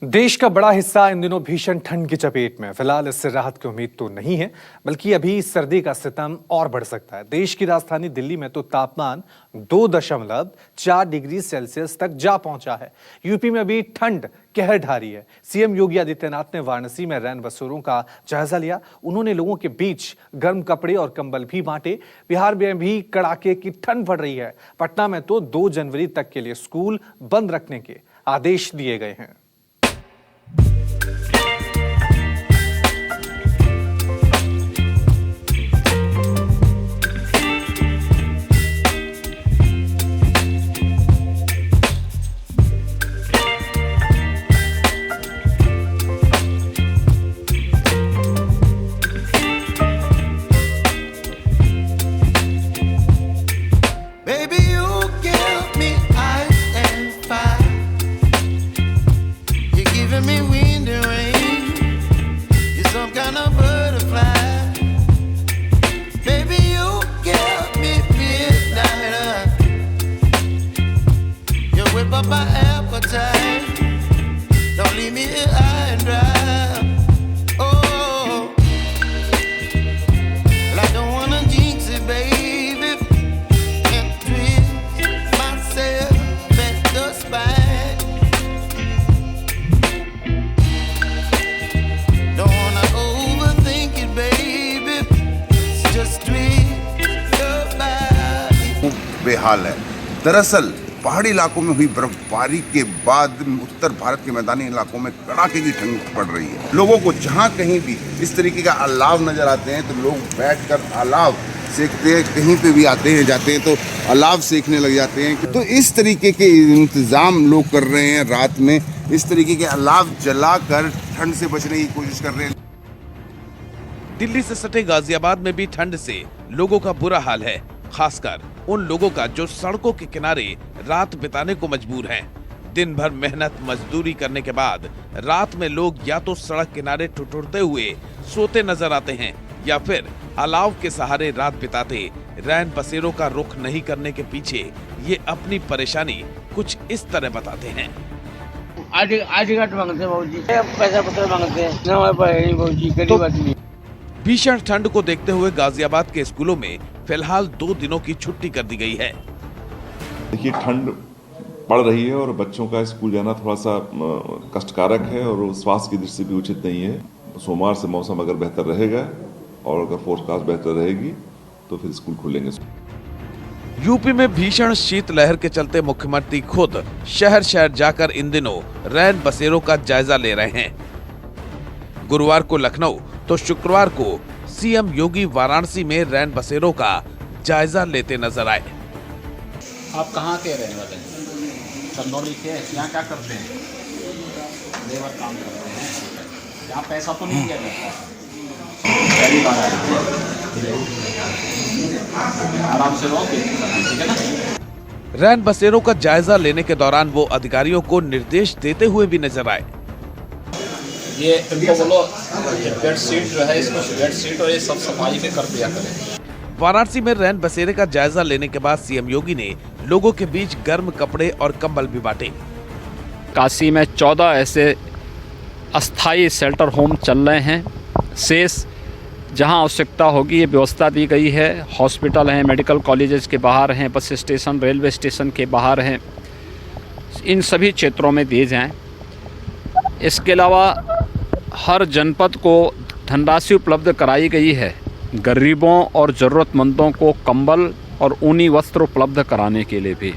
देश का बड़ा हिस्सा इन दिनों भीषण ठंड की चपेट में। फिलहाल इससे राहत की उम्मीद तो नहीं है, बल्कि अभी सर्दी का सितम और बढ़ सकता है। देश की राजधानी दिल्ली में तो तापमान 2.4 डिग्री सेल्सियस तक जा पहुंचा है। यूपी में अभी ठंड कहर ढा रही है। सीएम योगी आदित्यनाथ ने वाराणसी में रैन बसेरों का जायजा लिया। उन्होंने लोगों के बीच गर्म कपड़े और कंबल भी बांटे। बिहार में भी कड़ाके की ठंड पड़ रही है। पटना में तो 2 जनवरी तक के लिए स्कूल बंद रखने के आदेश दिए गए हैं। My appetite, don't leave me here high and dry. Oh, I don't wanna jinx it, baby, and twist myself at the spine. Don't wanna overthink it, baby, just twist your body. बेहाल है। दरअसल पहाड़ी इलाकों में हुई बर्फबारी के बाद उत्तर भारत के मैदानी इलाकों में कड़ाके की ठंड पड़ रही है। लोगों को जहां कहीं भी इस तरीके का अलाव नजर आते हैं तो लोग बैठकर अलाव सेकते हैं। कहीं पे भी आते हैं जाते हैं तो अलाव सेकने लग जाते हैं। तो इस तरीके के इंतजाम लोग कर रहे हैं। रात में इस तरीके के अलाव जलाकर ठंड से बचने की कोशिश कर रहे हैं। दिल्ली से सटे गाजियाबाद में भी ठंड से लोगों का बुरा हाल है, खासकर उन लोगों का जो सड़कों के किनारे रात बिताने को मजबूर हैं। दिन भर मेहनत मजदूरी करने के बाद रात में लोग या तो सड़क किनारे ठिठुरते हुए सोते नजर आते हैं या फिर अलाव के सहारे रात बिताते। रैन बसेरों का रुख नहीं करने के पीछे ये अपनी परेशानी कुछ इस तरह बताते हैं। भीषण ठंड को देखते हुए गाजियाबाद के स्कूलों में फिलहाल 2 दिनों की छुट्टी कर दी गई है। देखिए, ठंड पड़ रही है और बच्चों का स्कूल जाना थोड़ा सा कष्टकारक है और स्वास्थ्य की दृष्टि से भी उचित नहीं है। सोमवार से मौसम अगर बेहतर रहेगा और अगर फोरकास्ट बेहतर रहेगी तो फिर स्कूल खुलेंगे। यूपी में भीषण शीतलहर के चलते मुख्यमंत्री खुद शहर शहर जाकर इन दिनों रैन बसेरों का जायजा ले रहे हैं। गुरुवार को लखनऊ तो शुक्रवार को सीएम योगी वाराणसी में रैन बसेरों का जायजा लेते नजर आए। आप कहाँ के रहने वाले हैं? चंदौली के। यहाँ क्या करते हैं? लेबर काम करते हैं। यहाँ पैसा तो नहीं दिया जाता। पहली बार आए, आराम से रहो, ठीक है ना। रैन बसेरों का जायजा लेने के दौरान वो अधिकारियों को निर्देश देते हुए भी नजर आए। ये इनको बोलो बेड शीट जो है, इसको बेड शीट और ये सब सफाई में कर दिया करें। वाराणसी में रैन बसेरे का जायजा लेने के बाद सीएम योगी ने लोगों के बीच गर्म कपड़े और कंबल भी बांटे। काशी में 14 ऐसे अस्थायी शेल्टर होम चल रहे हैं। शेष जहां आवश्यकता होगी ये व्यवस्था दी गई है। हॉस्पिटल हैं, मेडिकल कॉलेजेस के बाहर हैं, बस स्टेशन, रेलवे स्टेशन के बाहर हैं। इन सभी क्षेत्रों में दिए जाएं। इसके अलावा हर जनपद को धनराशि उपलब्ध कराई गई है गरीबों और ज़रूरतमंदों को कंबल और ऊनी वस्त्र उपलब्ध कराने के लिए भी।